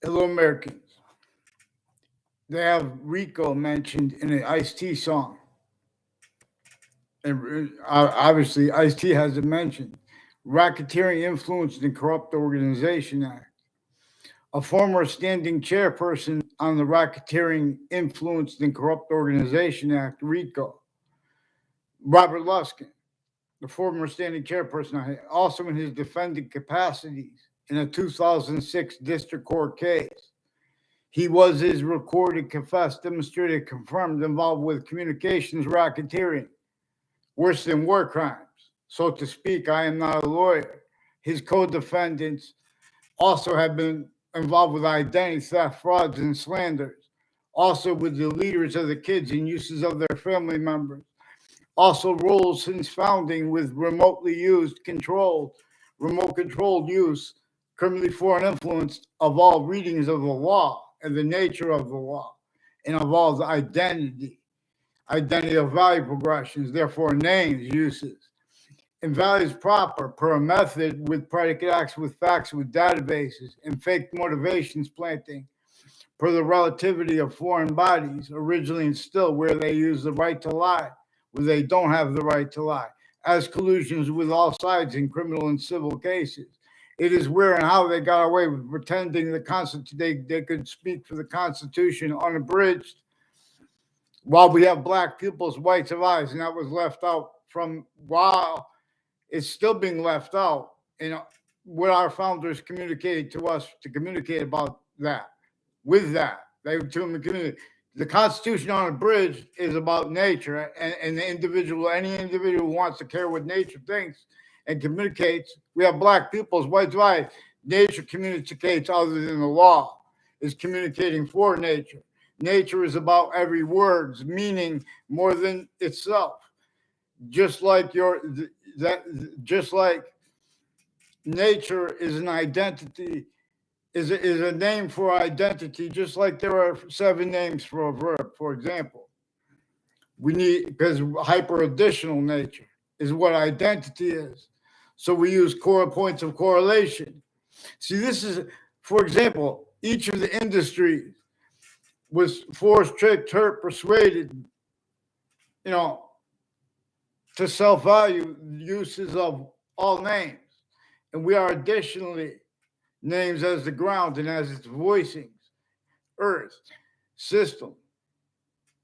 Hello, Americans. They have Rico mentioned in an Ice-T song. And obviously, Ice-T has it mentioned. Racketeering Influenced and Corrupt Organization Act. A former standing chairperson on the Racketeering Influenced and Corrupt Organization Act, RICO, Robert Luskin, the former standing chairperson, also in his defendant capacities in a 2006 district court case. He was his recorded, confessed, demonstrated, confirmed, involved with communications racketeering, worse than war crimes. So to speak, I am not a lawyer. His co-defendants also have been involved with identity theft, frauds, and slanders. Also with the leaders of the kids and uses of their family members. Also roles since founding with remote controlled use, criminally foreign influence of all readings of the law and the nature of the law, and involves identity of value progressions, therefore names, uses, and values proper per a method with predicate acts, with facts, with databases, and fake motivations planting per the relativity of foreign bodies originally instilled where they use the right to lie, where they don't have the right to lie, as collusions with all sides in criminal and civil cases. It is where and how they got away with pretending they could speak for the Constitution unabridged, while we have black people's rights of eyes, and that was left out from while it's still being left out. And what our founders communicated to us to communicate about that. With that, they were to the community. The Constitution on a bridge is about nature, and the individual, any individual who wants to care what nature thinks and communicates. We have black people's white rights. Nature communicates other than the law, is communicating for nature. Nature is about every word's meaning more than itself. Just like just like nature is an identity, is a name for identity, just like there are 7 names for a verb, for example. We need, because hyper additional nature is what identity is. So we use core points of correlation. See, this is, for example, each of the industries was forced, tricked, hurt, persuaded, you know, to self-value uses of all names. And we are additionally names as the ground and as its voicings, earth, system.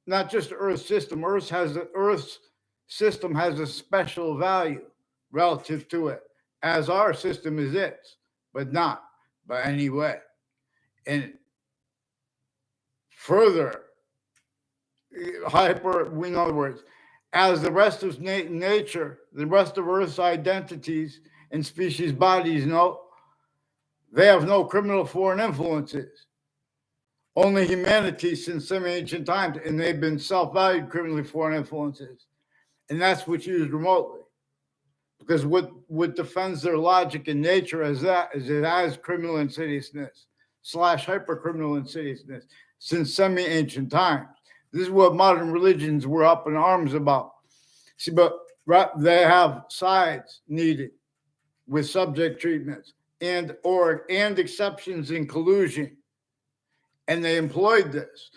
Not just earth system. Earth's system has a special value relative to it, as our system is its, but not by any way. And further, in other words, as the rest of nature, the rest of Earth's identities and species bodies know, they have no criminal foreign influences. Only humanity since some ancient times, and they've been self-valued criminally foreign influences. And that's what's used remotely. Because what defends their logic and nature as that is it has criminal insidiousness / hypercriminal insidiousness since semi-ancient times. This is what modern religions were up in arms about. See, but they have sides needed with subject treatments and exceptions in collusion. And they employed this.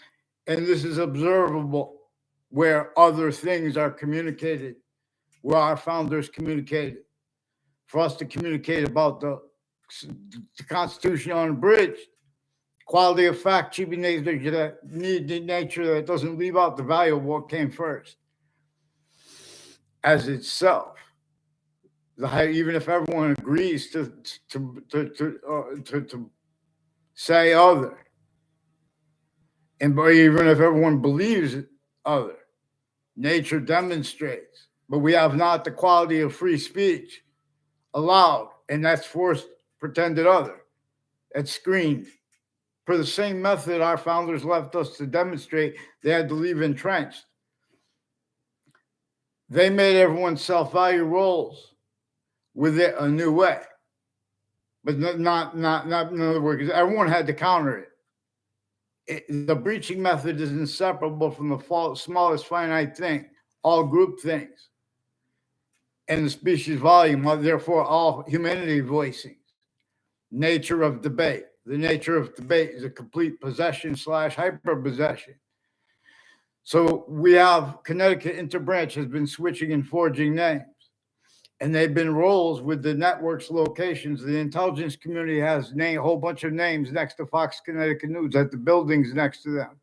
And this is observable where other things are communicated, where our founders communicated. For us to communicate about the Constitution on a bridge, quality of fact, cheaping nature that doesn't leave out the value of what came first as itself. Even if everyone agrees to say other, and even if everyone believes other, nature demonstrates. But we have not the quality of free speech allowed, and that's forced pretended other. It's screened. For the same method our founders left us to demonstrate, they had to leave entrenched. They made everyone self-value roles with it a new way. But not in other words, everyone had to counter it. The breaching method is inseparable from the smallest finite thing, all group things, and the species volume, therefore all humanity voicings, nature of debate, The nature of debate is a complete possession slash hyper possession. So we have Connecticut Interbranch has been switching and forging names, and they've been roles with the network's locations. The intelligence community has a whole bunch of names next to Fox Connecticut News at the buildings next to them,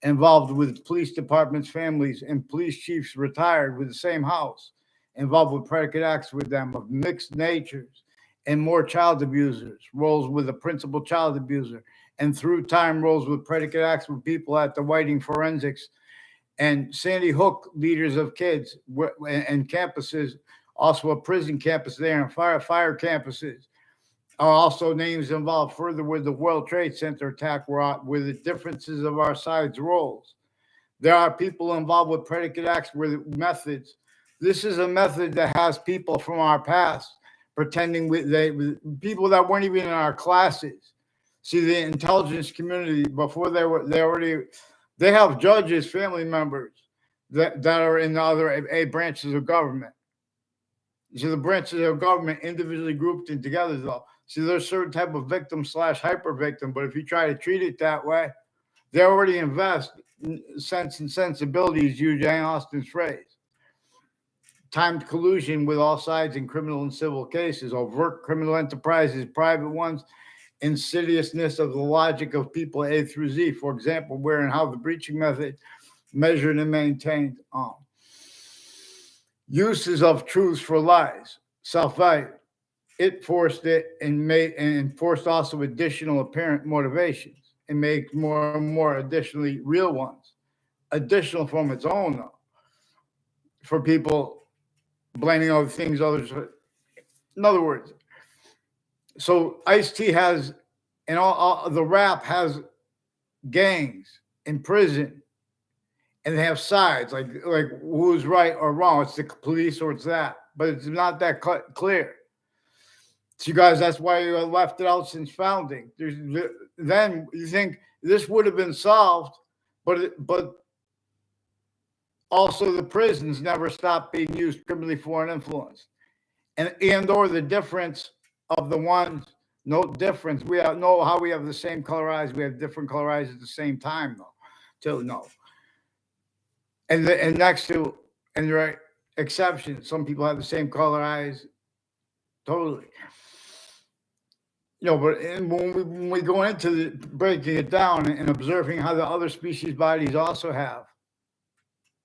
involved with police departments, families, and police chiefs retired with the same house, involved with predicate acts with them of mixed natures and more child abusers, roles with a principal child abuser, and through time roles with predicate acts with people at the Whiting Forensics and Sandy Hook leaders of kids and campuses, also a prison campus there and fire campuses are also names involved further with the World Trade Center attack with the differences of our sides' roles. There are people involved with predicate acts with methods. This is a method that has people from our past pretending with people that weren't even in our classes. See, the intelligence community before they have judges, family members that are in the other branches of government. So the branches of government individually grouped in together, though. See, there's a certain type of victim slash hyper victim, but if you try to treat it that way, they already invest sense and sensibilities, use Jane Austen's phrase. Timed collusion with all sides in criminal and civil cases, overt criminal enterprises, private ones, insidiousness of the logic of people A through Z. For example, where and how the breaching method measured and maintained. Uses of truths for lies, self-value. It forced it and forced also additional apparent motivations and made more and more additionally real ones. Additional from its own, though, for people blaming other things, others. In other words, so Ice-T has, and all the rap has gangs in prison, and they have sides, like who's right or wrong. It's the police or it's that, but it's not that clear. So you guys, that's why you left it out since founding. Then you think this would have been solved, but also the prisons never stopped being used criminally foreign influence, and or the difference of the ones. No difference. We know how we have the same color eyes. We have different color eyes at the same time, though. Till no. And next to and right exception, some people have the same color eyes. Totally. But when we go into breaking it down and observing how the other species bodies also have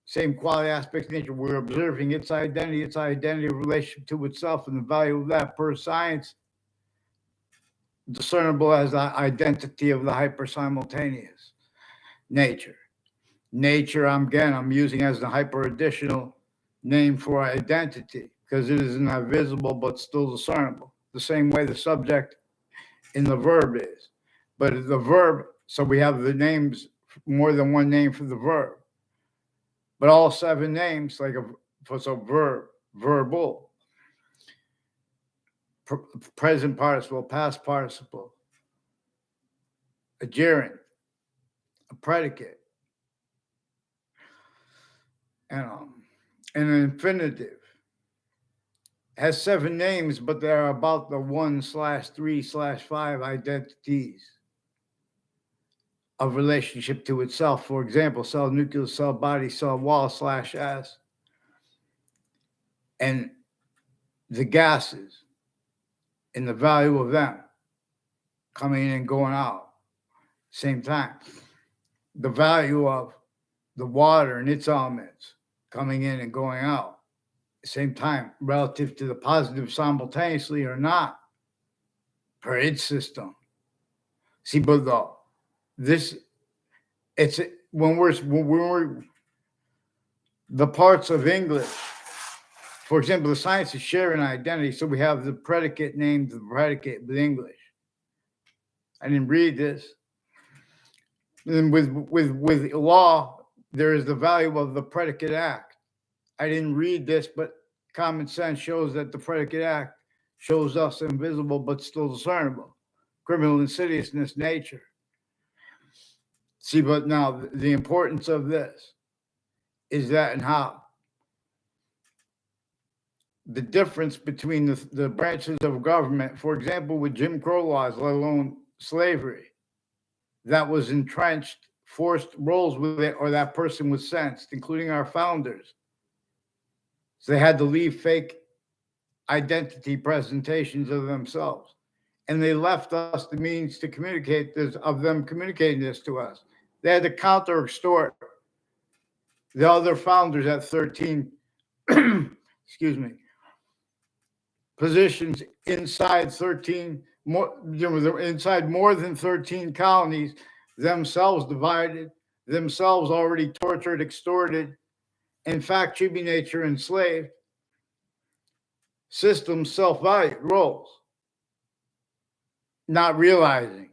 same quality aspects of nature, we're observing its identity in relation to itself, and the value of that per science, discernible as the identity of the hyper simultaneous nature. Nature, I'm using as the hyper additional name for identity because it is not visible but still discernible. The same way the subject in the verb is. But the verb, so we have the names, more than one name for the verb. But all 7 names, like so verb, verbal, present participle, past participle, a gerund, a predicate, and an infinitive. Has 7 names, but they're about the 1/3/5 identities of relationship to itself. For example, cell nucleus, cell body, cell wall /S, and the gases and the value of them coming in and going out same time. The value of the water and its elements coming in and going out same time, relative to the positive simultaneously or not per its system. See, but it's when we're the parts of English, for example, the sciences share an identity. So we have the predicate named the predicate with English. I didn't read this. And with law, there is the value of the predicate act. I didn't read this, but common sense shows that the predicate act shows us invisible but still discernible. Criminal insidiousness nature. See, but now the importance of this is that and how the difference between the branches of government, for example, with Jim Crow laws, let alone slavery that was entrenched, forced roles with it, or that person was sensed, including our founders. So they had to leave fake identity presentations of themselves. And they left us the means to communicate this, of them communicating this to us. They had to counter extort the other founders at 13, excuse me, positions inside 13 more, inside more than 13 colonies, themselves divided, themselves already tortured, extorted, in fact, tribute nature enslaved, systems self-value roles, not realizing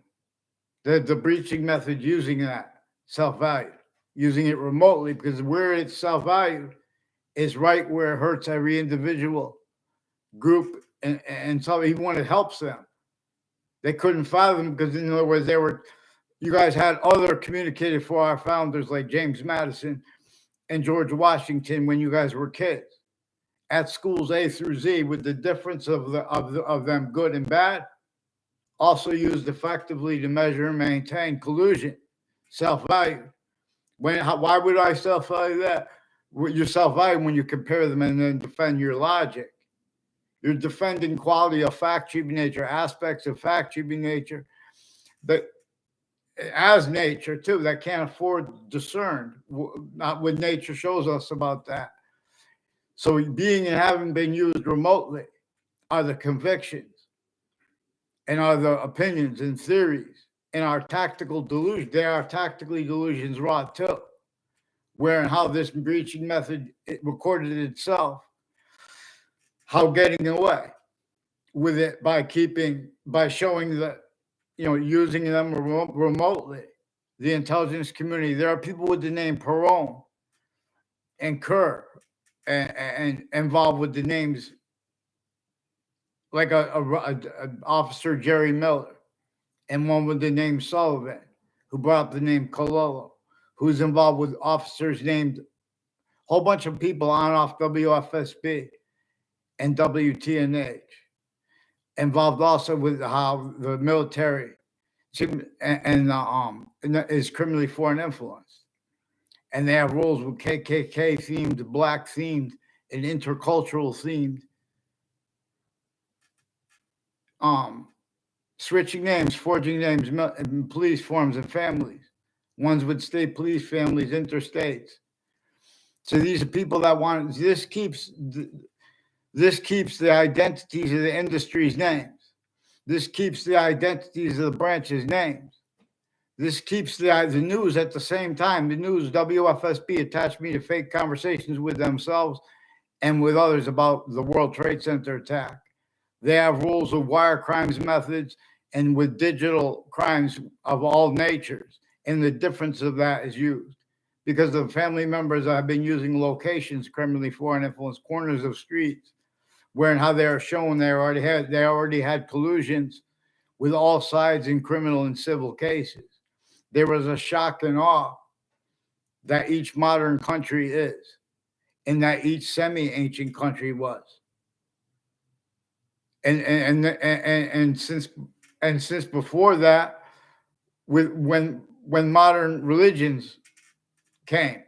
that the breaching method using that self-value, using it remotely, because where it's self-valued is right where it hurts every individual group, and so even when it helps them. They couldn't fathom because, in other words, you guys had other communicated for our founders like James Madison and George Washington when you guys were kids at schools A through Z, with the difference of them good and bad, also used effectively to measure and maintain collusion, self-value. Why would I self-value that? You self-value when you compare them and then defend your logic. You're defending quality of fact, tribute nature, aspects of fact, tribute nature, that as nature too, that can't afford discern, not what nature shows us about that. So being and having been used remotely are the convictions and are the opinions and theories and our tactical delusion. They are tactically delusions wrought too, where and how this breaching method it recorded itself, how getting away with it by showing that, using them remotely. The intelligence community. There are people with the name Perron and Kerr, and involved with the names like a officer Jerry Miller, and one with the name Sullivan, who brought up the name Cololo, who's involved with officers named whole bunch of people on off WFSB and WTNH, involved also with how the military and is criminally foreign influence. And they have rules with KKK themed, black themed, and intercultural themed. Switching names, forging names, police forms and families. Ones with state police families, interstates. So these are people that want this keeps the identities of the industry's names. This keeps the identities of the branches' names. This keeps the news at the same time. The news, WFSB, attached me to fake conversations with themselves and with others about the World Trade Center attack. They have rules of wire crimes methods and with digital crimes of all natures. And the difference of that is used because the family members have been using locations, criminally foreign influence, corners of streets, where and how they are shown they already had collusions with all sides in criminal and civil cases. There was a shock and awe that each modern country is, and that each semi-ancient country was. And since before that, when modern religions came,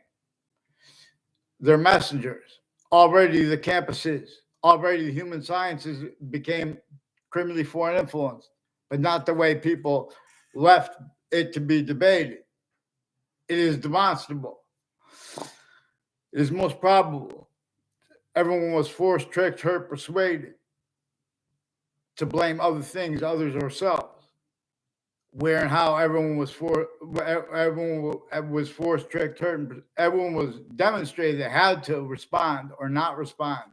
their messengers, already the campuses, already the human sciences became criminally foreign influence, but not the way people left it to be debated. It is demonstrable. It is most probable. Everyone was forced, tricked, hurt, persuaded to blame other things, others, or selves. Where and how everyone was forced, tricked, hurt, and everyone was demonstrated they had to respond or not respond.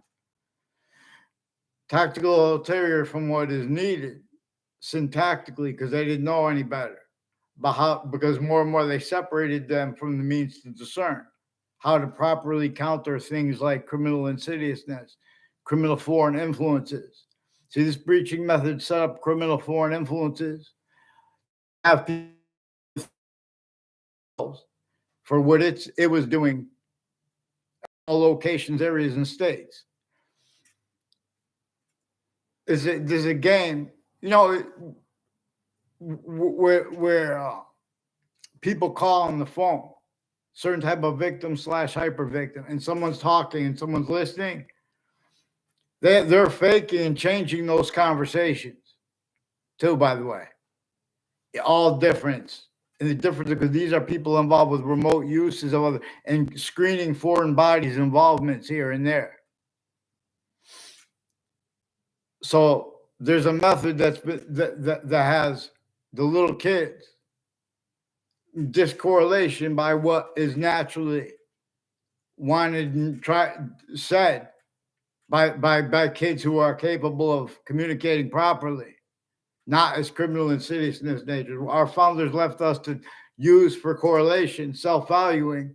Tactical ulterior from what is needed syntactically because they didn't know any better. Because more and more they separated them from the means to discern how to properly counter things like criminal insidiousness, criminal foreign influences. See, this breaching method set up criminal foreign influences to have people for what it was doing, all locations, areas, and states. There's a game, where people call on the phone, certain type of victim slash hyper victim, and someone's talking and someone's listening, they're faking and changing those conversations too, by the way. All difference. And the difference because these are people involved with remote uses of other and screening foreign bodies involvements here and there. So there's a method that has the little kids discorrelation by what is naturally wanted and said by kids who are capable of communicating properly, not as criminal insidiousness nature. Our founders left us to use for correlation, self-valuing,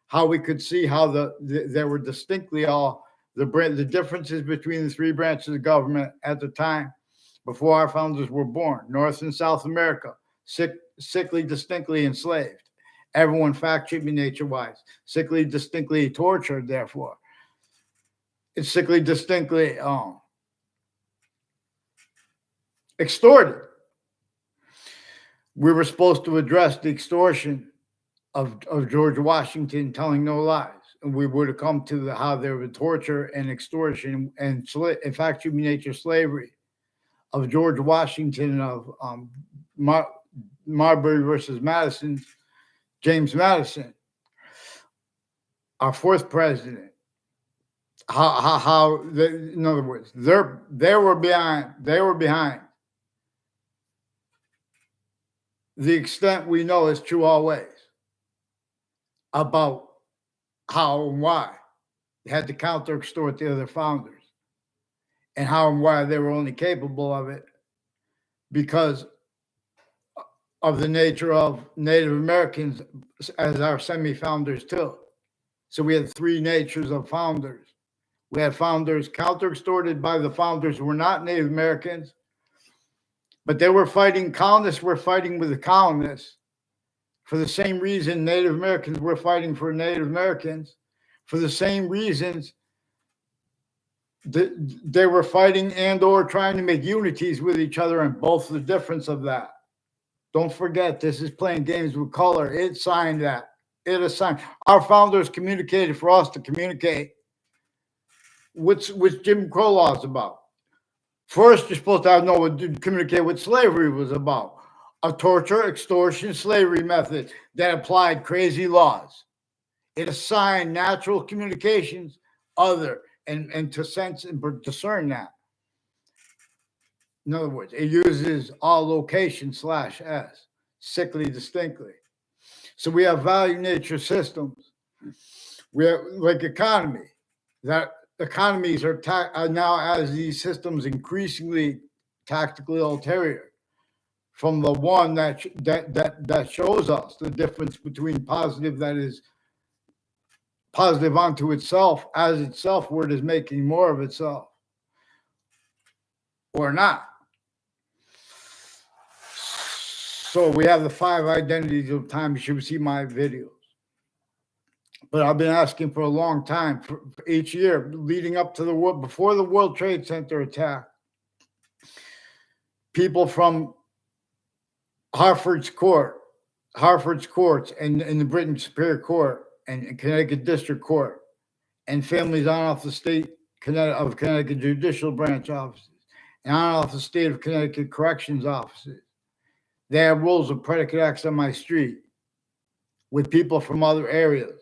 how we could see how there were distinctly all the differences between the three branches of government at the time before our founders were born. North and South America, sickly, distinctly enslaved. Everyone fact treatment nature-wise, sickly, distinctly tortured. Therefore, it's sickly, distinctly extorted. We were supposed to address the extortion of George Washington telling no lies. And we would have come to how there was torture and extortion and in fact, human nature slavery of George Washington, of Marbury versus Madison, James Madison, our fourth president. In other words, they were behind the extent we know is true always about how and why they had to counter extort the other founders and how and why they were only capable of it because of the nature of Native Americans as our semi-founders too. So we had three natures of founders. We had founders counter-extorted by the founders who were not Native Americans, but they were fighting, colonists were fighting with the colonists for the same reason Native Americans were fighting for Native Americans, for the same reasons they were fighting and or trying to make unities with each other, and both the difference of that. Don't forget, this is playing games with color. It signed that. It assigned. Our founders communicated for us to communicate. What's Jim Crow law is about? First, you're supposed to know what communicate what slavery was about. A torture, extortion, slavery method that applied crazy laws. It assigned natural communications other and to sense and discern that. In other words, it uses all location /s, sickly distinctly. So we have value nature systems. We have like economy. That economies are now, as these systems increasingly tactically ulterior from the one that shows us the difference between positive that is positive unto itself as itself where it is making more of itself or not. So we have the 5 identities of time. You should see my videos. But I've been asking for a long time, for each year leading up to before the World Trade Center attack, people from Hartford's courts, and the Britain Superior Court and Connecticut District Court, and families on off the state of Connecticut Judicial Branch offices, and on off the state of Connecticut Corrections offices. They have rules of predicate acts on my street with people from other areas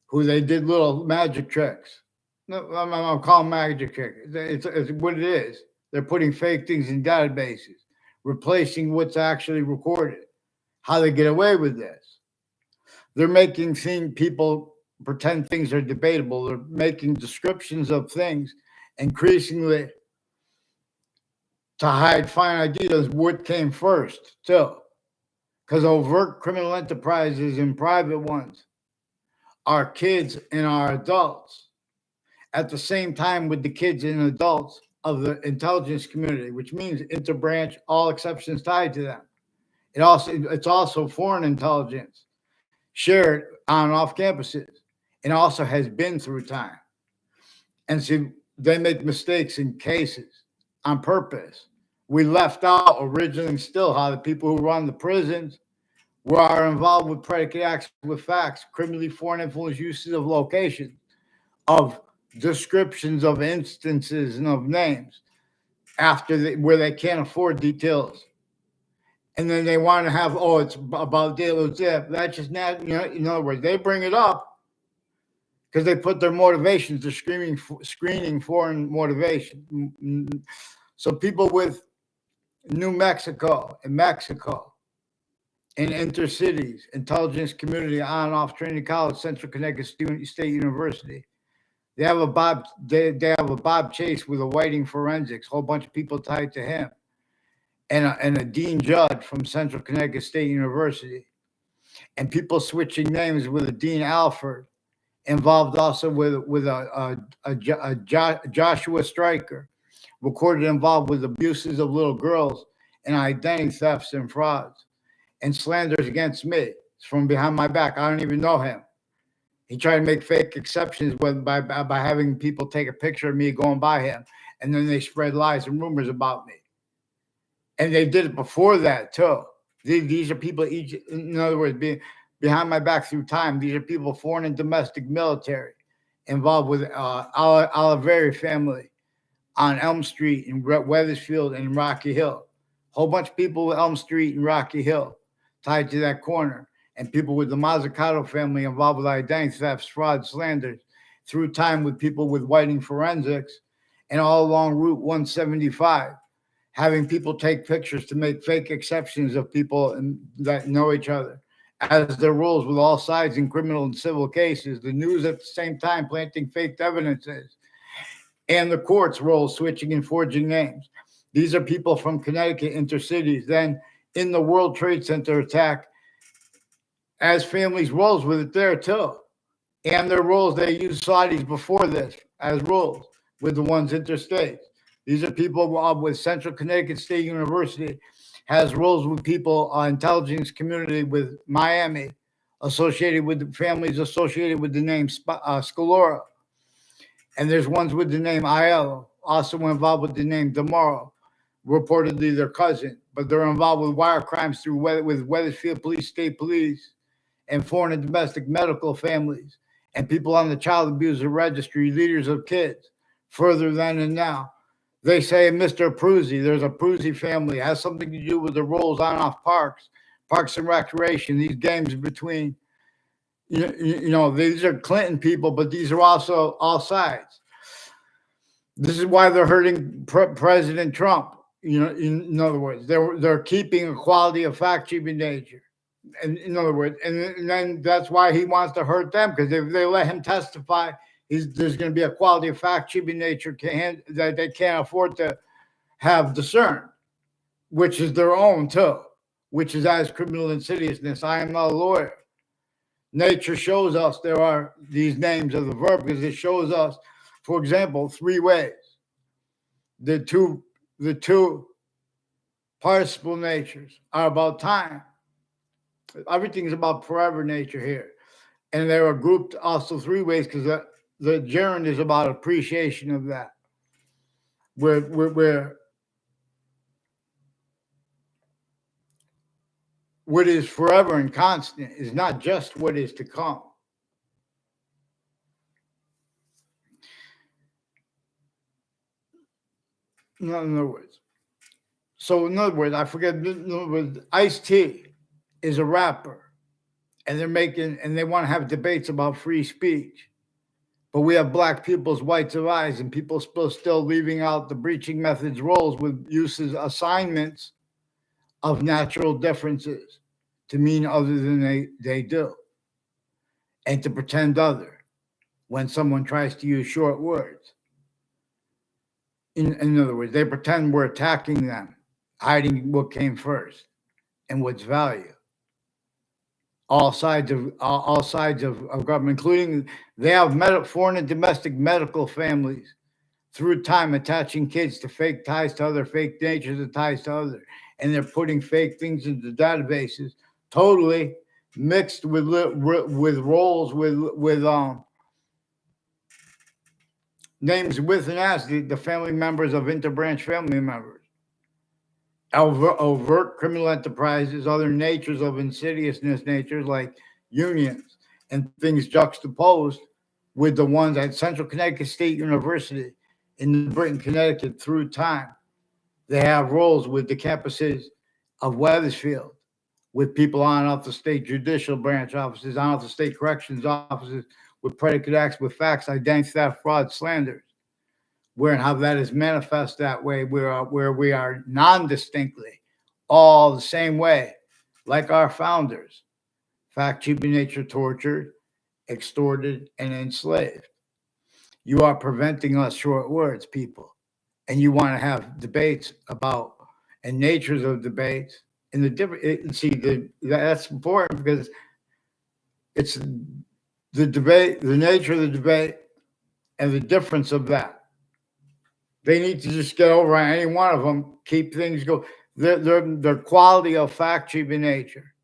who they did little magic tricks. No, I'm calling magic trick. It's what it is. They're putting fake things in databases, replacing what's actually recorded. How they get away with this? They're making people pretend things are debatable. They're making descriptions of things increasingly to hide fine ideas. What came first, too? Because overt criminal enterprises and private ones are kids and our adults at the same time with the kids and adults of the intelligence community, which means interbranch, all exceptions tied to them. It's also foreign intelligence shared on and off campuses and also has been through time. And so they make mistakes in cases on purpose We left out originally still how the people who run the prisons are involved with predicate acts with facts, criminally foreign influence uses of location, of descriptions of instances and of names where they can't afford details. And then they want to have, oh, it's about dealers. That's just not, in other words, they bring it up because they put their motivations to screening foreign motivation. So people with New Mexico and Mexico and intercities, intelligence community, on and off Trinity College, Central Connecticut State University. They have a Bob Chase with a Whiting Forensics, a whole bunch of people tied to him, and a Dean Judd from Central Connecticut State University, and people switching names with a Dean Alford, involved also with a Joshua Stryker, recorded involved with abuses of little girls and identity thefts and frauds and slanders against me. It's from behind my back. I don't even know him. He tried to make fake exceptions by having people take a picture of me going by him, and then they spread lies and rumors about me. And they did it before that too. These are people, in other words, being behind my back through time. These are people, foreign and domestic military, involved with Oliveri family on Elm Street in Weathersfield and Rocky Hill. Whole bunch of people with Elm Street and Rocky Hill tied to that corner, and people with the Mazzucato family involved with identity thefts, fraud, slanders, through time with people with Whiting Forensics, and all along Route 175, having people take pictures to make fake exceptions of people that know each other, as their rules with all sides in criminal and civil cases. The news at the same time planting fake evidences, and the courts role switching and forging names. These are people from Connecticut intercities. Then in the World Trade Center attack, as families roles with it there too. And their roles, they used Saudis before this as roles with the ones interstate. These are people with Central Connecticut State University, has roles with people, intelligence community with Miami, associated with families associated with the name Scalora. And there's ones with the name Aiello, also involved with the name Demaro, reportedly their cousin, but they're involved with wire crimes with Weathersfield Police, State Police, and foreign and domestic medical families, and people on the child abuser registry, leaders of kids, further then and now. They say Mr. Pruzzi, there's a Pruzzi family, has something to do with the roles on off parks and recreation, these games between, these are Clinton people, but these are also all sides. This is why they're hurting President Trump. In other words, they're keeping equality of fact, cheaping nature. And in other words, and then that's why he wants to hurt them, because if they let him testify, there's going to be a quality of fact, cheaping nature that they can't afford to have discerned, which is their own too, which is as criminal insidiousness. I am not a lawyer. Nature shows us there are these names of the verb because it shows us, for example, three ways. The two participle natures are about time. Everything is about forever nature here. And they were grouped also three ways because the gerund is about appreciation of that. Where what is forever and constant is not just what is to come. In other words, I forget. In other words, Ice-T is a rapper, and they want to have debates about free speech. But we have black people's whites of eyes, and people still leaving out the breaching methods roles with uses assignments of natural differences to mean other than they do, and to pretend other when someone tries to use short words. In other words, they pretend we're attacking them, hiding what came first and what's value. All sides of government, including they have foreign and domestic medical families through time attaching kids to fake ties to other, fake natures of ties to other, and they're putting fake things into databases, totally mixed with roles with names with and as the family members of interbranch family members. overt criminal enterprises, other natures of insidiousness natures like unions and things juxtaposed with the ones at Central Connecticut State University in Britain, Connecticut through time. They have roles with the campuses of Wethersfield, with people on off the state judicial branch offices, on off the state corrections offices, with predicate acts, with facts, identity theft, fraud, slanders, where and how that is manifest that way, where we are non-distinctly all the same way, like our founders, fact, cheaping nature, tortured, extorted, and enslaved. You are preventing us short words, people, and you want to have debates about and natures of debates and the different. See, that's important because it's the debate, the nature of the debate, and the difference of that. They need to just get over on any one of them, keep things go. Their quality of fact cheaping nature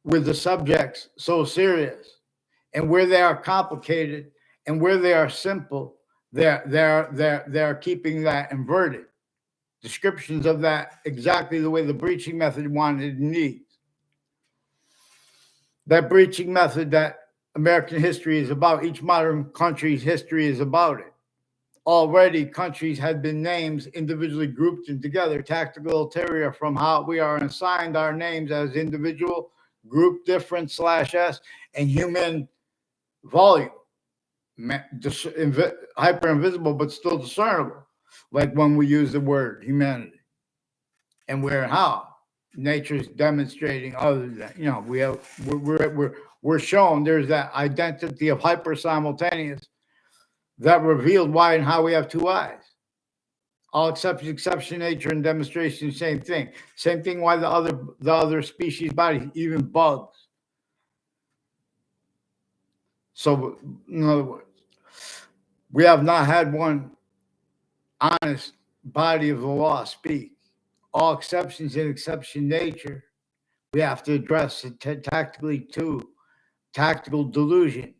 with the subjects so serious and where they are complicated and where they are simple, they're keeping that inverted. Descriptions of that exactly the way the breaching method wanted and needs. That breaching method that American history is about, each modern country's history is about it. Already countries had been names individually grouped and together, tactical ulterior from how we are assigned our names as individual, group different /s, and human volume, hyper invisible but still discernible, like when we use the word humanity, and where and how nature's demonstrating other than we have we're shown there's that identity of hyper simultaneous that revealed why and how we have two eyes. All exceptions, exception, nature, and demonstration, same thing. Same thing why the other species bodies, even bugs. So, in other words, we have not had one honest body of the law speak. All exceptions in exception nature, we have to address tactically too. Tactical delusions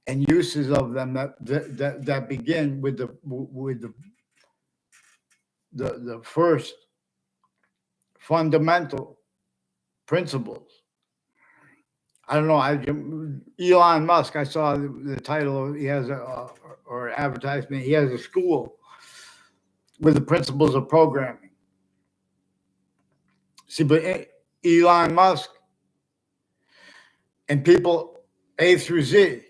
and uses of them that begin with the first fundamental principles. I don't know. Elon Musk. I saw the title. He has or advertisement. He has a school with the principles of programming. See, but Elon Musk and people A through Z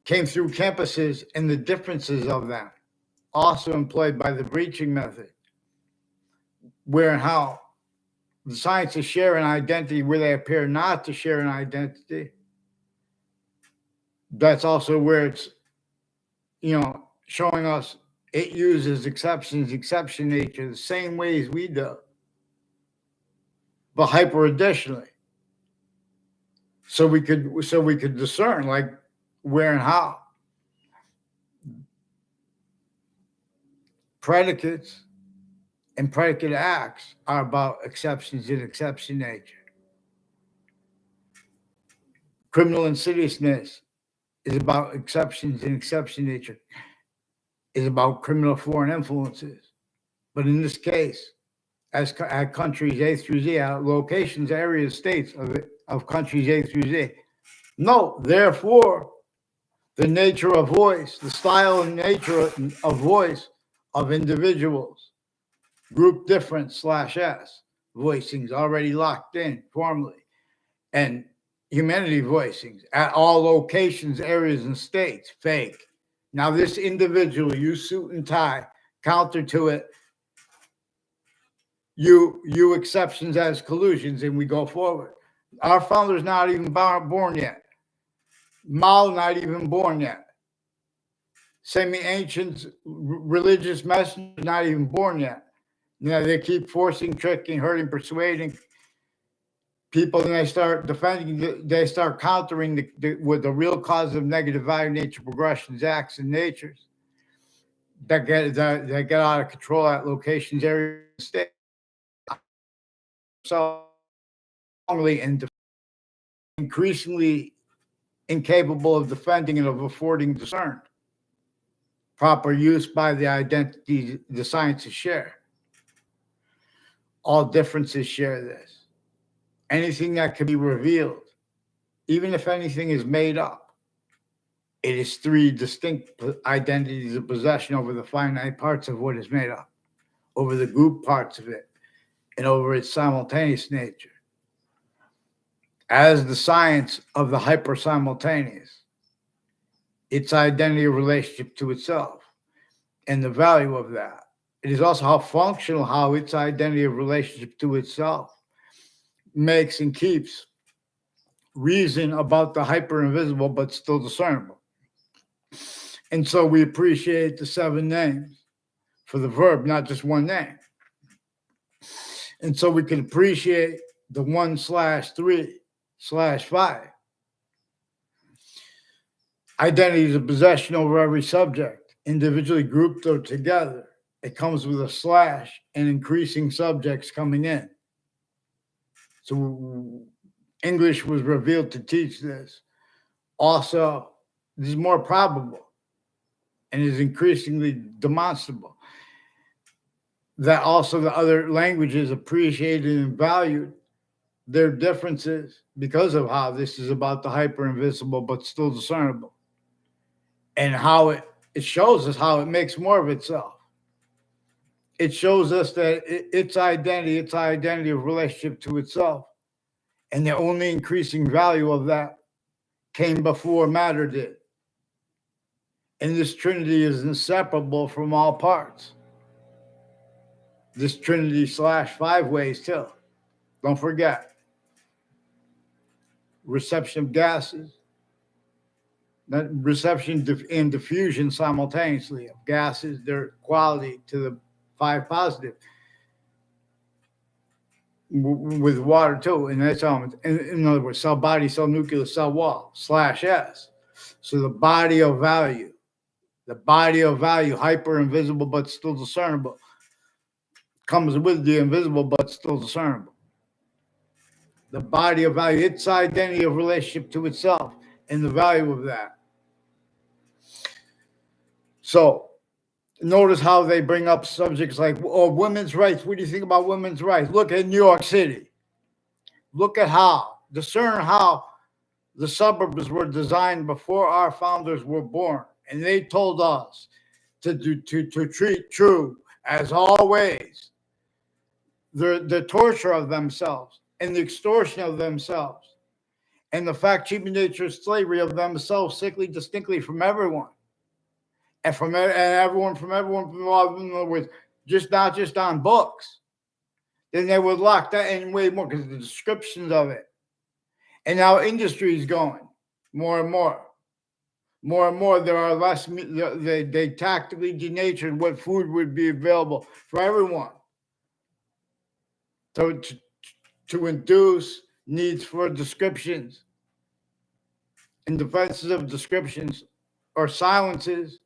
came through campuses and the differences of them, also employed by the breaching method, where and how the sciences share an identity where they appear not to share an identity. That's also where it's, showing us it uses exceptions, exception nature, the same ways we do, but hyper additionally. So we could discern like where and how predicates and predicate acts are about exceptions in exception nature. Criminal insidiousness is about exceptions in exception nature, is about criminal foreign influences. But in this case, as at countries A through Z, locations, areas, states of countries A through Z. No, therefore, the nature of voice, the style and nature of voice of individuals, group different /s, voicings already locked in formally, and humanity voicings at all locations, areas, and states, fake. Now, this individual, you suit and tie, counter to it, you exceptions as collusions, and we go forward. Our founder's not even born yet. Mao not even born yet. Semi ancients, religious messengers not even born yet. They keep forcing, tricking, hurting, persuading people, and they start defending. They start countering with the real cause of negative value nature progressions, acts, and natures that get out of control at locations, areas, state. So strongly and increasingly incapable of defending and of affording discern. proper use by the identity the sciences share. All differences share this. Anything that can be revealed, even if anything is made up, it is three distinct identities of possession over the finite parts of what is made up, over the group parts of it, and over its simultaneous nature. As the science of the hyper simultaneous, its identity of relationship to itself, and the value of that. It is also how functional, how its identity of relationship to itself makes and keeps reason about the hyper invisible but still discernible. And so we appreciate the 7 names for the verb, not just one name. And so we can appreciate the 1/3/5 identities of possession over every subject, individually grouped or together. It comes with a slash and increasing subjects coming in. So English was revealed to teach this. Also, this is more probable and is increasingly demonstrable that also the other languages appreciated and valued their differences because of how this is about the hyper invisible but still discernible, and how it shows us how it makes more of itself. It shows us that its identity of relationship to itself, and the only increasing value of that came before matter did. And this trinity is inseparable from all parts. This trinity /5 ways too. Don't forget. Reception of gases, that reception and diffusion simultaneously of gases, their quality to the 5 positive with water too, and that's in other words, cell body, cell nucleus, cell wall /S. So the body of value, hyper invisible but still discernible, comes with the invisible but still discernible. The body of value, its identity of relationship to itself, and the value of that. So notice how they bring up subjects like, oh, women's rights. What do you think about women's rights? Look at New York City. Look at discern how the suburbs were designed before our founders were born. And they told us to treat true as always the torture of themselves and the extortion of themselves and the fact, cheap nature, slavery of themselves, sickly, distinctly from everyone. And from everyone, in other words, not just on books. Then they would lock that in way more because the descriptions of it. And now industry is going more and more. More and more, there are less, they tactically denatured what food would be available for everyone. So to induce needs for descriptions and defenses of descriptions or silences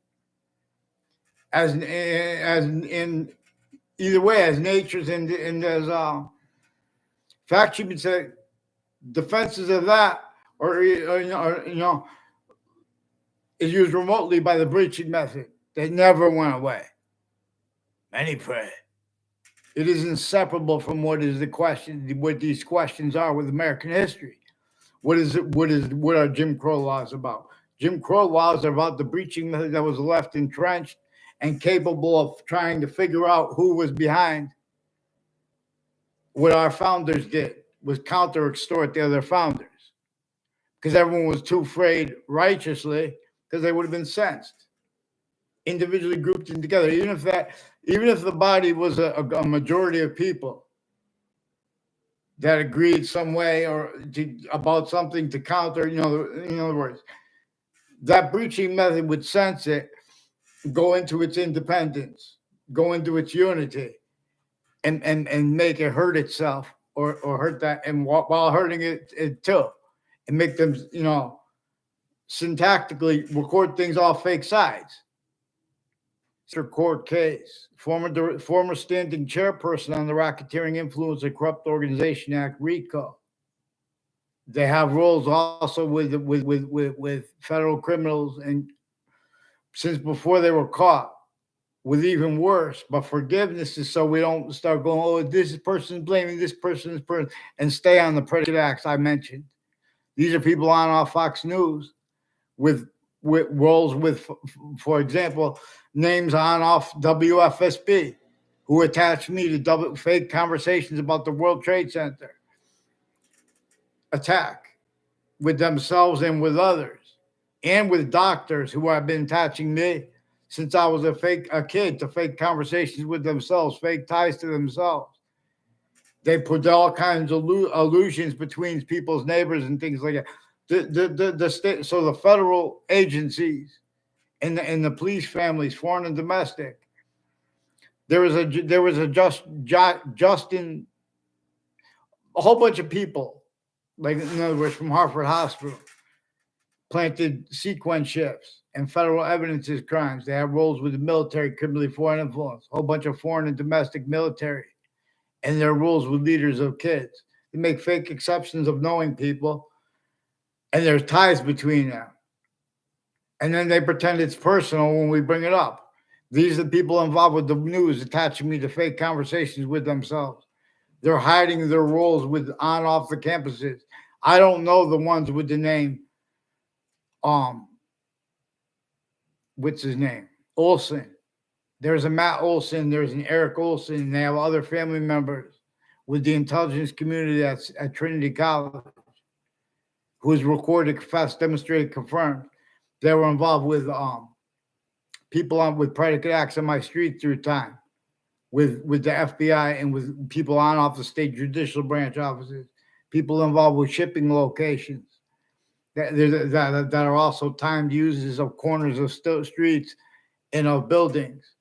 as in either way, as nature's and as fact, you would say defenses of that, or is used remotely by the breaching method. They never went away. Many pray. It is inseparable from what is the question, what these questions are with American history. What are Jim Crow laws about? Jim Crow laws are about the breaching method that was left entrenched and capable of trying to figure out who was behind what our founders did, was counter extort the other founders. Because everyone was too afraid righteously, because they would have been censed. Individually grouped in together, even if the body was a majority of people that agreed some way about something to counter, in other words, that breaching method would sense it, go into its independence, go into its unity, and make it hurt itself or hurt that, and while hurting it too, and make them, syntactically record things off fake sides. Court case. Former standing chairperson on the Racketeering Influence and Corrupt Organization Act, RICO. They have rules also with federal criminals and since before they were caught, with even worse. But forgiveness is so we don't start going, oh, this person blaming this person, and stay on the predicate acts I mentioned. These are people on off Fox News with roles with, for example, names on off WFSB, who attached me to fake conversations about the World Trade Center attack with themselves and with others, and with doctors who have been attaching me since I was a kid to fake conversations with themselves, fake ties to themselves. They put all kinds of illusions between people's neighbors and things like that. The state, so the federal agencies and the police families, foreign and domestic. Justin, a whole bunch of people, like in other words, from Hartford Hospital, planted sequence shifts and federal evidences crimes. They have roles with the military, criminally foreign influence, a whole bunch of foreign and domestic military, and their rules with leaders of kids. They make fake exceptions of knowing people, and there's ties between them. And then they pretend it's personal when we bring it up. These are the people involved with the news attaching me to fake conversations with themselves. They're hiding their roles with on off the campuses. I don't know the ones with the name, what's his name? Olson. There's a Matt Olson, there's an Eric Olson, and they have other family members with the intelligence community that's at Trinity College, who is recorded, confessed, demonstrated, confirmed. They were involved with people with predicate acts on my street through time, with the F.B.I. and with people on off the state judicial branch offices, people involved with shipping locations that are also timed users of corners of streets and of buildings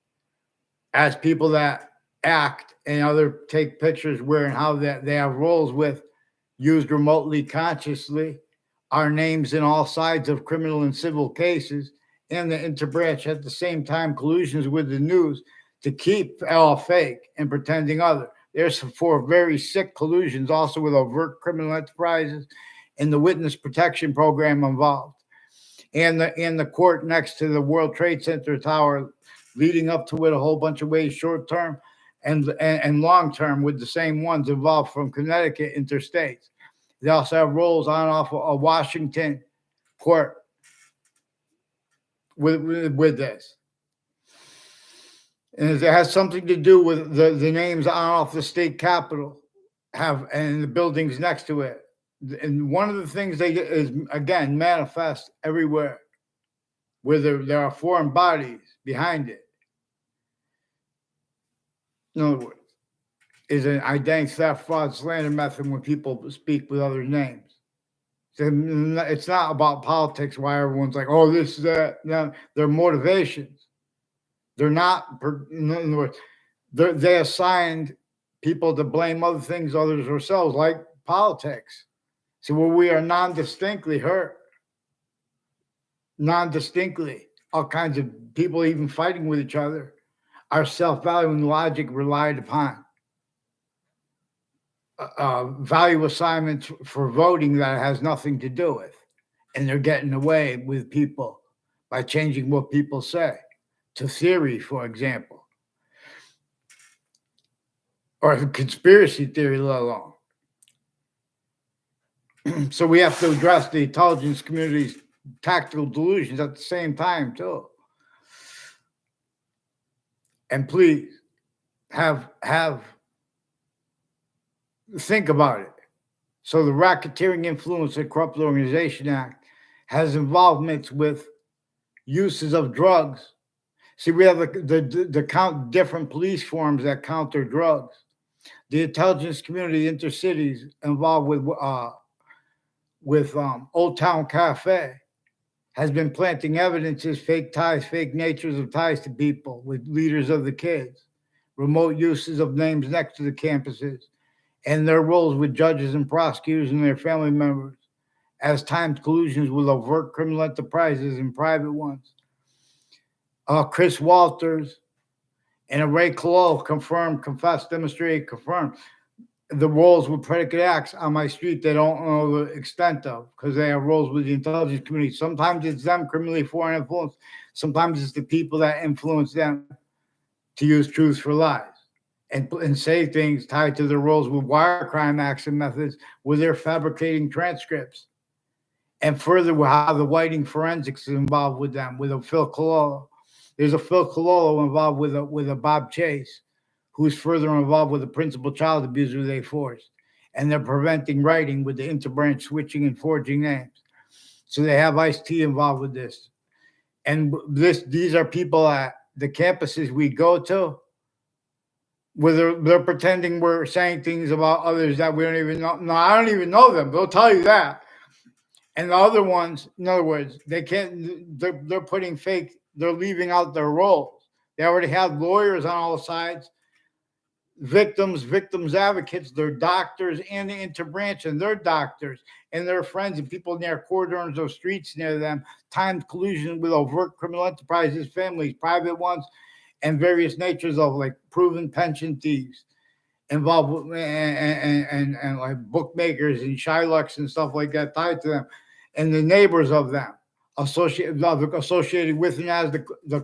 as people that act and other take pictures where and how that they have roles with, used remotely, consciously, our names in all sides of criminal and civil cases, and the interbranch at the same time collusions with the news to keep all fake and pretending other. There's 4 very sick collusions also with overt criminal enterprises and the witness protection program involved, and the court next to the World Trade Center tower, leading up to it a whole bunch of ways, short term and long term, with the same ones involved from Connecticut interstates. They also have roles on off a Washington court with this. And it has something to do with the names on off the state capitol and the buildings next to it. And one of the things they is, again, manifest everywhere where there are foreign bodies behind it. In other words, is an identity theft, fraud, slander method when people speak with other names. So it's not about politics, why everyone's like, oh, this, that. No, their motivations. They're not, in other words, they assigned people to blame other things, others ourselves, like politics. So where we are non-distinctly hurt, non-distinctly, all kinds of people even fighting with each other, our self-valuing logic relied upon. Value assignments for voting that has nothing to do with. And they're getting away with people by changing what people say to theory, for example, or conspiracy theory, let alone. So we have to address the intelligence community's tactical delusions at the same time, too. And please think about it. So the Racketeering, Influence, and Corrupt Organization Act has involvements with uses of drugs. See, we have the count different police forms that counter drugs. The intelligence community, intercities involved with Old Town Cafe has been planting evidences, fake ties, fake natures of ties to people with leaders of the kids, remote uses of names next to the campuses, and their roles with judges and prosecutors and their family members as timed collusions with overt criminal enterprises and private ones. Chris Walters and R.I.C.O confirmed, confessed, demonstrated, confirmed. the roles with predicate acts on my street they don't know the extent of, because they have roles with the intelligence community. Sometimes it's them criminally foreign influence. Sometimes it's the people that influence them to use truths for lies and say things tied to their roles with wire crime acts and methods where they're fabricating transcripts. And further, how the Whiting forensics is involved with them, with a Phil Cololo. There's a Phil Cololo involved with a Bob Chase, who's further involved with the principal child abuser they forced. And they're preventing writing with the interbranch switching and forging names. So they have Ice-T involved with this. And these are people at the campuses we go to where they're pretending we're saying things about others that we don't even know. No, I don't even know them. They'll tell you that. And the other ones, in other words, they can't. They're putting fake. They're leaving out their roles. They already have lawyers on all sides, victims advocates. They're doctors and the interbranch, and they're doctors and their friends and people near corridors of streets near them. Timed collusion with overt criminal enterprises, families, private ones, and various natures of like proven pension thieves involved with, and like bookmakers and Shylocks and stuff like that tied to them, and the neighbors of them associated with and as the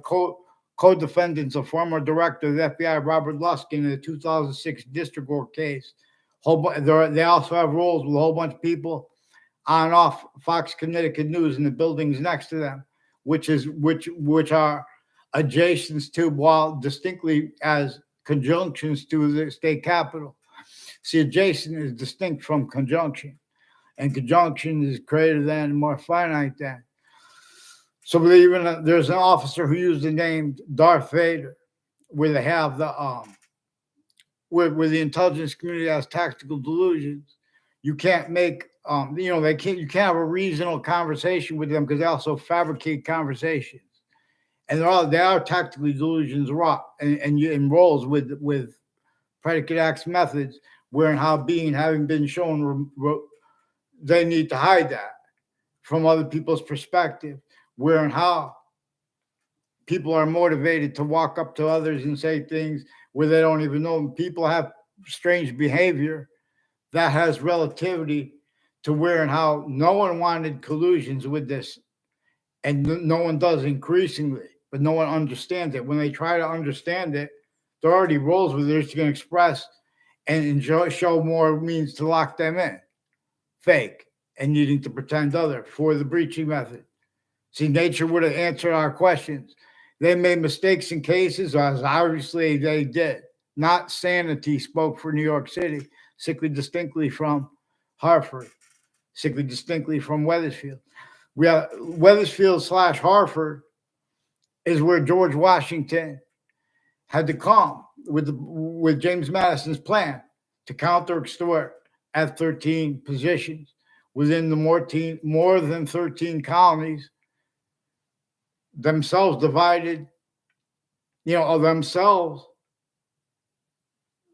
co-defendants of former director of the FBI Robert Luskin in the 2006 district court case. They also have roles with a whole bunch of people on and off Fox Connecticut News in the buildings next to them, which are adjacent to, while distinctly as conjunctions to the state capitol. See, adjacent is distinct from conjunction, and conjunction is greater than, more finite than. So even there's an officer who used the name Darth Vader, where they have the where the intelligence community has tactical delusions. You can't make they can't you can't have a reasonable conversation with them because they also fabricate conversations, and they are tactically delusions wrought and you enrolls with predicate acts methods where and how being having been shown they need to hide that from other people's perspective, where and how people are motivated to walk up to others and say things where they don't even know them. People have strange behavior that has relativity to where and how no one wanted collusions with this, and no one does increasingly, but no one understands it. When they try to understand it, there are already roles where they're just going to express and show more means to lock them in, fake, and needing to pretend other for the breaching method. See, nature would have answered our questions. They made mistakes in cases, as obviously they did. Not sanity spoke for New York City, sickly distinctly from Hartford, sickly distinctly from Wethersfield. We have Wethersfield / Hartford is where George Washington had to come with James Madison's plan to counter extort at 13 positions within the more than 13 colonies, themselves divided, of themselves.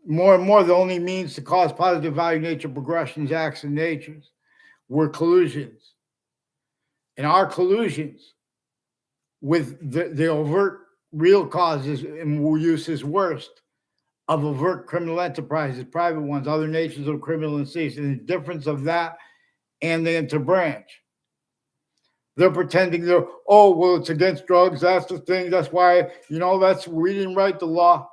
More and more, the only means to cause positive value nature progressions, acts, and natures were collusions. And our collusions with the overt real causes and uses worst of overt criminal enterprises, private ones, other nations of criminal and states, and the difference of that and the interbranch. They're pretending it's against drugs. That's the thing. That's why, we didn't write the law.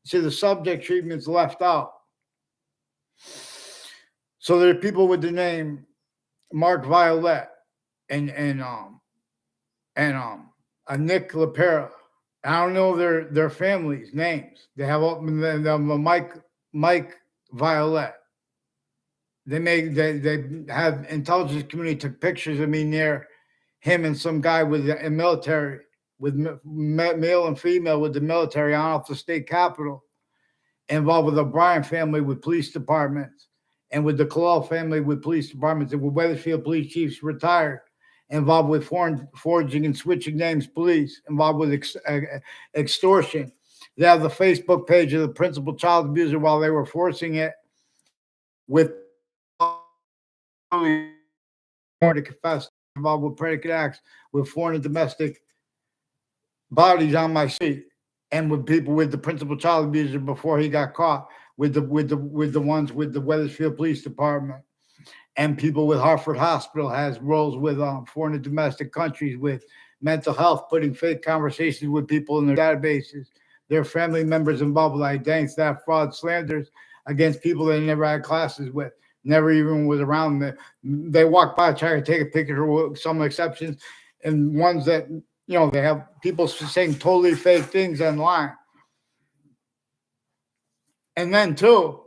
See, the subject treatment's left out. So there are people with the name Mark Violet and Nick LaPera. I don't know their families' names. They have Mike Violet. They have intelligence community took pictures of me near him and some guy with the military, with male and female with the military on off the state capitol, involved with the O'Brien family with police departments, and with the Colal family with police departments, and with Wethersfield police chiefs retired, involved with forging and switching names police, involved with extortion. They have the Facebook page of the principal child abuser while they were forcing it with more to confess, involved with predicate acts with foreign and domestic bodies on my street, and with people with the principal child abuser before he got caught with the ones with the Wethersfield Police Department, and people with Hartford Hospital has roles with foreign and domestic countries with mental health, putting fake conversations with people in their databases. Their family members involved with identity theft, fraud, slanders against people they never had classes with, never even was around them. They walk by, try to take a picture with some exceptions, and ones that they have people saying totally fake things online. And then too,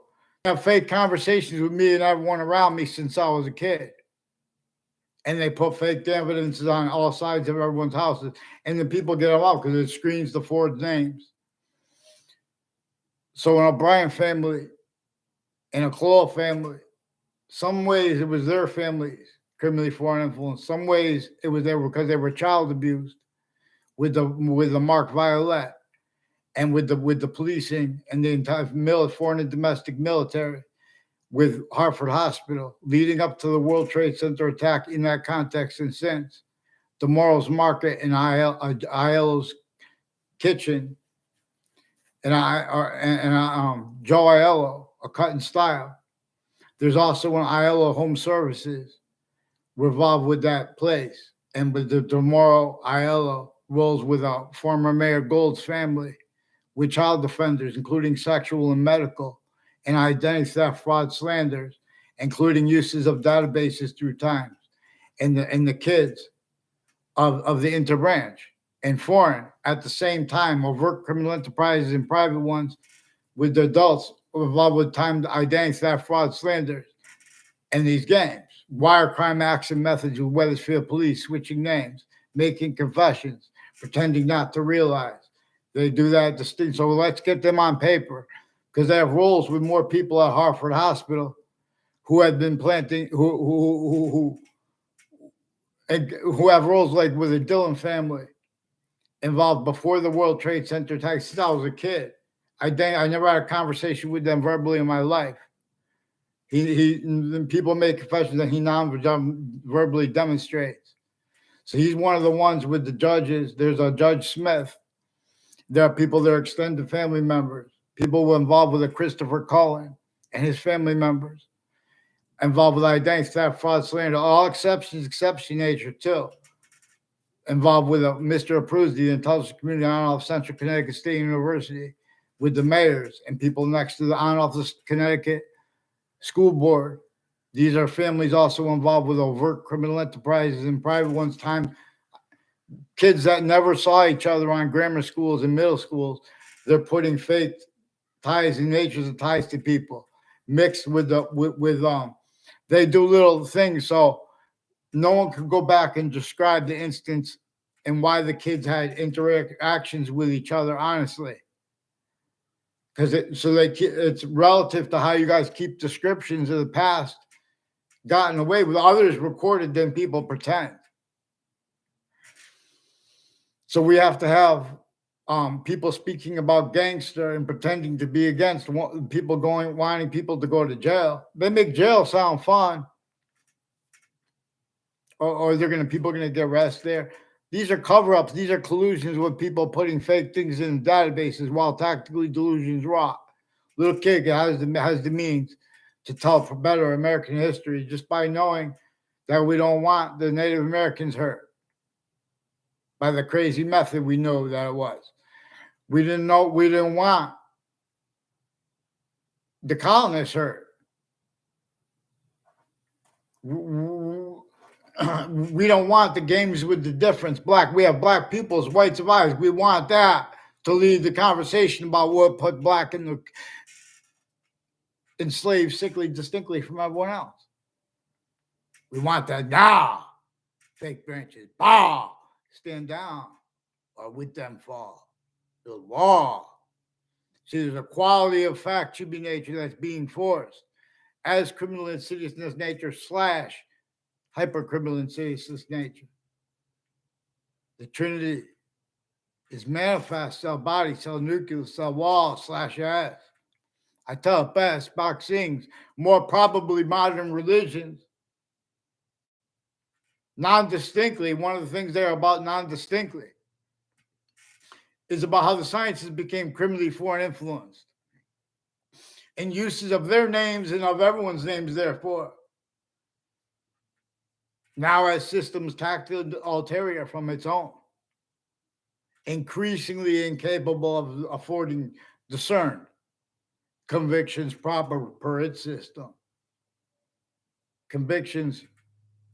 have fake conversations with me and everyone around me since I was a kid. And they put fake evidences on all sides of everyone's houses, and the people get them out because it screens the forged names. So an O'Brien family and a Claw family, some ways it was their families criminally foreign influence. Some ways it was there because they were child abused with the Mark Violet and with the policing and the entire foreign and domestic military with Hartford Hospital leading up to the World Trade Center attack in that context and since. The Morals Market and ILO's Kitchen and Joe Aiello, a cut and style. There's also an ILO Home Services involved with that place. And with the tomorrow Aiello rolls with former Mayor Gold's family with child defenders, including sexual and medical, and identity theft, fraud, slanders, including uses of databases through times, and the kids of the interbranch and foreign at the same time, overt criminal enterprises and private ones with the adults involved with timed identity theft, fraud, slanders, and these games. Wire crime acts and methods with Wethersfield police, switching names, making confessions, pretending not to realize. They do that distinct. So let's get them on paper because they have roles with more people at Hartford Hospital who have been planting, who have roles like with the Dillon family involved before the World Trade Center attack since I was a kid. I never had a conversation with them verbally in my life. People make confessions that he non-verbally demonstrates. So he's one of the ones with the judges. There's a Judge Smith. There are people that are extended family members. People were involved with a Christopher Cullen and his family members. Involved with identity theft, fraud, slander, all exception nature too. Involved with Mr. Appruz, the intelligence community on off Central Connecticut State University, with the mayors and people next to the on off the Connecticut School Board. These are families also involved with overt criminal enterprises and private ones. Time kids that never saw each other on grammar schools and middle schools, they're putting fake ties and natures of ties to people mixed with they do little things so no one could go back and describe the instance and why the kids had interactions with each other honestly, because it's relative to how you guys keep descriptions of the past gotten away with. Others recorded than people pretend. So we have to have people speaking about gangster and pretending to be against people wanting people to go to jail. They make jail sound fun. Or people are gonna get arrested there. These are cover-ups. These are collusions with people putting fake things in databases while tactically delusions rot. Little kid has the means to tell for better American history just by knowing that we don't want the Native Americans hurt by the crazy method we know that it was. We didn't want the colonists hurt. We don't want the games with the difference. We have black peoples, white survivors. We want that to lead the conversation about what put black in the enslaved sickly distinctly from everyone else. We want that now. Fake branches, stand down, or with them fall. The law. See, there's a quality of fact should be nature that's being forced as criminal insidiousness nature / hypercriminal insidiousness nature. The Trinity is manifest cell body, cell nucleus, cell wall / S. I tell it best, boxings, more probably modern religions. Non-distinctly, one of the things there about non-distinctly is about how the sciences became criminally foreign influenced. and uses of their names and of everyone's names, therefore. Now, as systems tackled ulterior from its own, increasingly incapable of affording discerned convictions proper per its system, convictions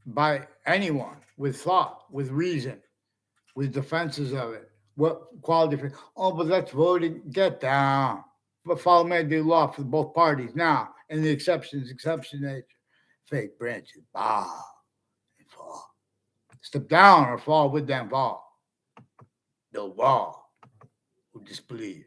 by anyone with thought, with reason, with defenses of it. What quality for? Oh, but that's voting. Get down. But follow mandate law for both parties now, and the exception nature. Fake branches, bow and fall. Step down or fall with them fall. The wall who disbelieves.